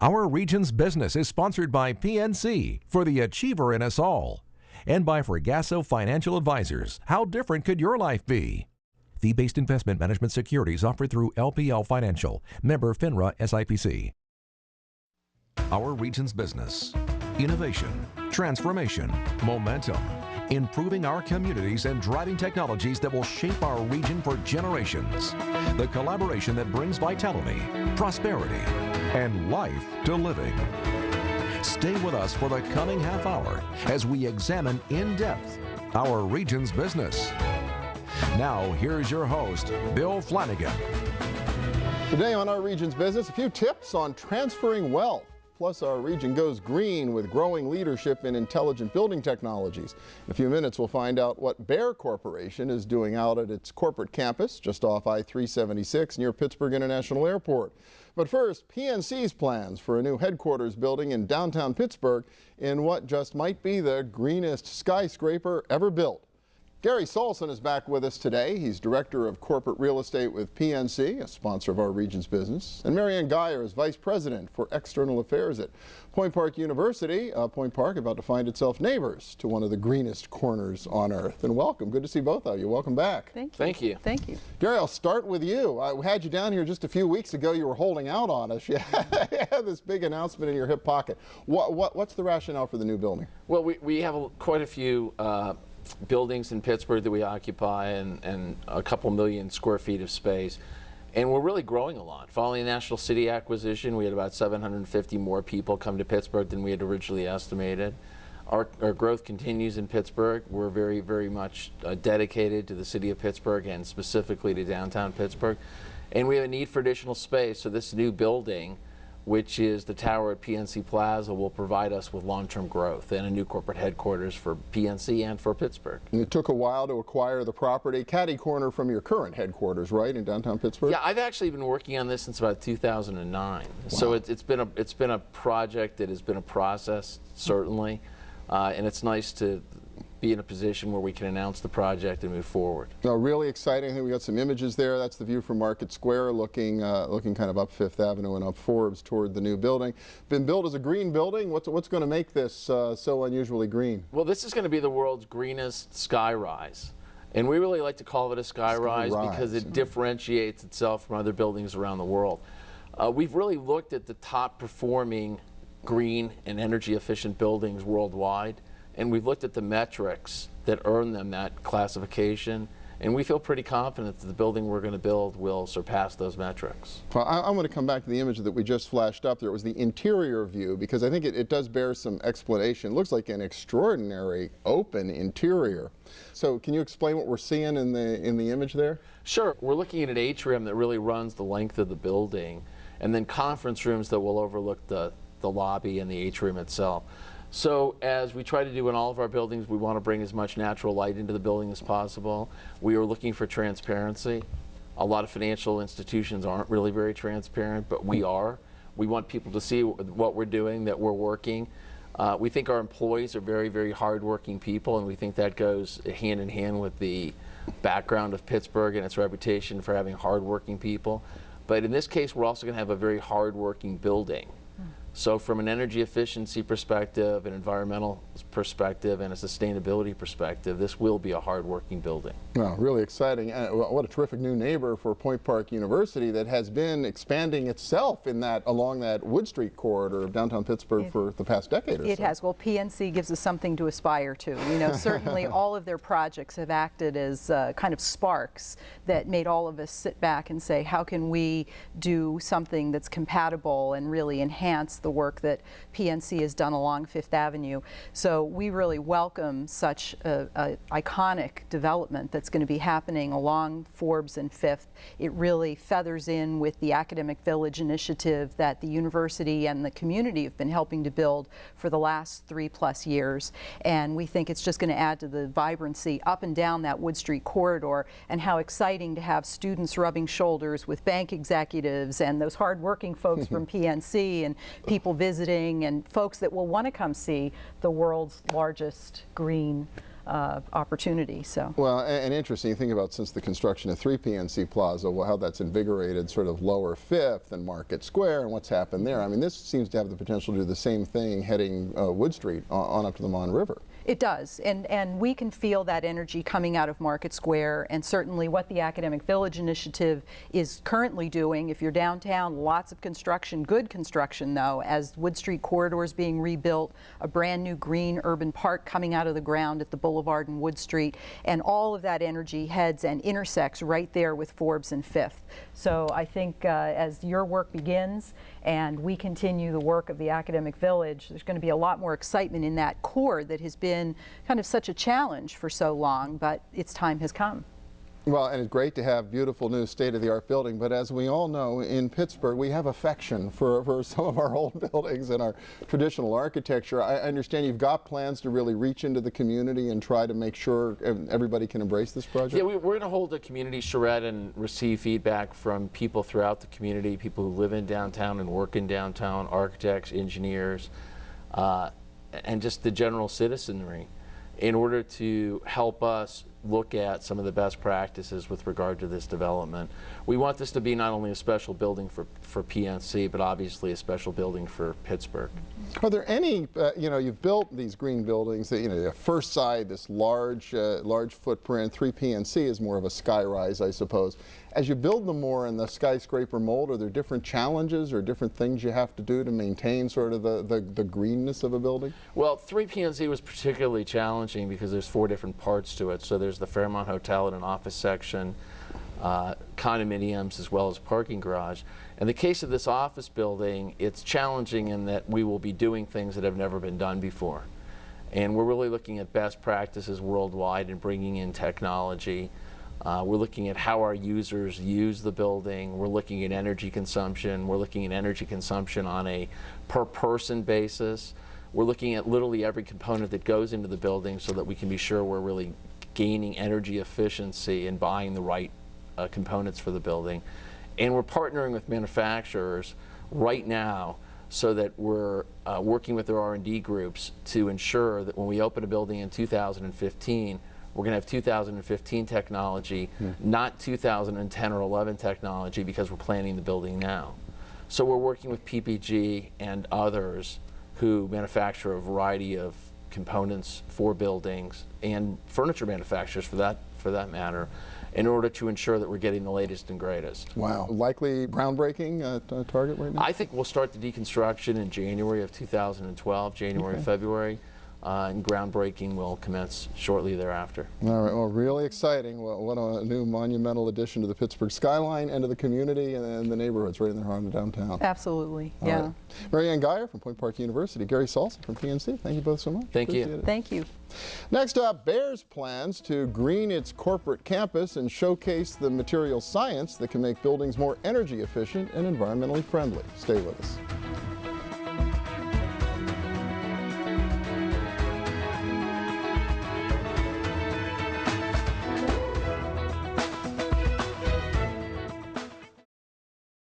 Our region's business is sponsored by PNC for the achiever in us all, and by Fregasso Financial Advisors. How different could your life be? Fee-based investment management securities offered through LPL Financial, member FINRA SIPC. Our region's business. Innovation, transformation, momentum, improving our communities and driving technologies that will shape our region for generations. The collaboration that brings vitality, prosperity, and life to living. Stay with us for the coming half hour as we examine in depth our region's business. Now, here's your host, Bill Flanagan. Today on Our Region's Business, a few tips on transferring wealth. Plus, our region goes green with growing leadership in intelligent building technologies. In a few minutes, we'll find out what Bear Corporation is doing out at its corporate campus just off I-376 near Pittsburgh International Airport. But first, PNC's plans for a new headquarters building in downtown Pittsburgh in what just might be the greenest skyscraper ever built. Gary Saulson is back with us today. He's Director of Corporate Real Estate with PNC, a sponsor of our region's business. And Mariann Geyer is Vice President for External Affairs at Point Park University. Point Park about to find itself neighbors to one of the greenest corners on earth. And welcome. Good to see both of you. Welcome back. Thank you. Thank you. Thank you. Gary, I'll start with you. I had you down here just a few weeks ago. You were holding out on us. You had this big announcement in your hip pocket. What's the rationale for the new building? Well, we have quite a few buildings in Pittsburgh that we occupy and a couple million square feet of space. And we're really growing a lot. Following the National City acquisition, we had about 750 more people come to Pittsburgh than we had originally estimated. Our growth continues in Pittsburgh. We're very, very much dedicated to the city of Pittsburgh and specifically to downtown Pittsburgh. And we have a need for additional space, so this new building, which is the tower at PNC Plaza, will provide us with long-term growth and a new corporate headquarters for PNC and for Pittsburgh. It took a while to acquire the property, catty corner from your current headquarters, right, in downtown Pittsburgh? Yeah, I've actually been working on this since about 2009. Wow. So it's been a project that has been a process, certainly, and it's nice to be in a position where we can announce the project and move forward. No, really exciting. I think we got some images there. That's the view from Market Square, looking kind of up Fifth Avenue and up Forbes toward the new building. Been built as a green building. What's going to make this so unusually green? Well, this is going to be the world's greenest skyrise. And we really like to call it a skyrise because it differentiates itself from other buildings around the world. We've really looked at the top performing green and energy efficient buildings worldwide, and we've looked at the metrics that earn them that classification, and we feel pretty confident that the building we're going to build will surpass those metrics. Well, I'm going to come back to the image that we just flashed up there. It was the interior view, because I think it does bear some explanation. It looks like an extraordinary open interior. So can you explain what we're seeing in the image there? Sure. We're looking at an atrium that really runs the length of the building, and then conference rooms that will overlook the lobby and the atrium itself. So as we try to do in all of our buildings, we want to bring as much natural light into the building as possible. We are looking for transparency. A lot of financial institutions aren't really very transparent, but we are. We want people to see what we're doing, that we're working. We think our employees are very, very hardworking people, and we think that goes hand in hand with the background of Pittsburgh and its reputation for having hardworking people. But in this case, we're also going to have a very hardworking building. So from an energy efficiency perspective, an environmental perspective, and a sustainability perspective, this will be a hard-working building. Well, really exciting. What a terrific new neighbor for Point Park University that has been expanding itself in along that Wood Street corridor of downtown Pittsburgh for the past decade or so. It has. Well, PNC gives us something to aspire to. You know, certainly all of their projects have acted as kind of sparks that made all of us sit back and say, how can we do something that's compatible and really enhance the work that PNC has done along Fifth Avenue. So we really welcome such a iconic development that's going to be happening along Forbes and Fifth. It really feathers in with the Academic Village initiative that the university and the community have been helping to build for the last 3+ years. And we think it's just going to add to the vibrancy up and down that Wood Street corridor, and how exciting to have students rubbing shoulders with bank executives and those hardworking folks from PNC, and people visiting and folks that will want to come see the world's largest green opportunity. So. Well, and interesting, you think about since the construction of 3 PNC Plaza, how that's invigorated sort of Lower 5th and Market Square and what's happened there. I mean, this seems to have the potential to do the same thing heading Wood Street on up to the Mon River. It does, and we can feel that energy coming out of Market Square, and certainly what the Academic Village Initiative is currently doing. If you're downtown, lots of construction, good construction though, as Wood Street corridor is being rebuilt, a brand new green urban park coming out of the ground at the Boulevard and Wood Street, and all of that energy heads and intersects right there with Forbes and 5th. So I think as your work begins and we continue the work of the Academic Village, there's going to be a lot more excitement in that core that has been kind of such a challenge for so long, but its time has come. Well, and it's great to have beautiful new state-of-the-art building, but as we all know, in Pittsburgh, we have affection for some of our old buildings and our traditional architecture. I understand you've got plans to really reach into the community and try to make sure everybody can embrace this project? Yeah, we're going to hold a community charrette and receive feedback from people throughout the community, people who live in downtown and work in downtown, architects, engineers, and just the general citizenry, in order to help us look at some of the best practices with regard to this development. We want this to be not only a special building for PNC, but obviously a special building for Pittsburgh. Are there any, you know, you've built these green buildings, that, you know, Firstside, this large footprint, 3 PNC is more of a skyrise, I suppose. As you build them more in the skyscraper mold, are there different challenges or different things you have to do to maintain sort of the greenness of a building? Well, 3 PNC was particularly challenging because there's 4 different parts to it. So there's the Fairmont Hotel and an office section, condominiums, as well as parking garage. In the case of this office building, it's challenging in that we will be doing things that have never been done before. And we're really looking at best practices worldwide and bringing in technology. We're looking at how our users use the building. We're looking at energy consumption. We're looking at energy consumption on a per person basis. We're looking at literally every component that goes into the building so that we can be sure we're really gaining energy efficiency and buying the right components for the building. And we're partnering with manufacturers right now so that we're working with their R&D groups to ensure that when we open a building in 2015, we're going to have 2015 technology, not 2010 or 11 technology, because we're planning the building now. So we're working with PPG and others who manufacture a variety of components for buildings, and furniture manufacturers for that matter, in order to ensure that we're getting the latest and greatest. Wow. Likely groundbreaking target right now? I think we'll start the deconstruction in January of 2012, January, February. And groundbreaking will commence shortly thereafter. All right, well, really exciting. Well, what a new monumental addition to the Pittsburgh skyline and to the community and the neighborhoods right in the heart of downtown. Absolutely, All yeah. Right. Mariann Geyer from Point Park University, Gary Saulson from PNC, thank you both so much. Thank you. It. Thank you. Next up, Bear's plans to green its corporate campus and showcase the material science that can make buildings more energy efficient and environmentally friendly. Stay with us.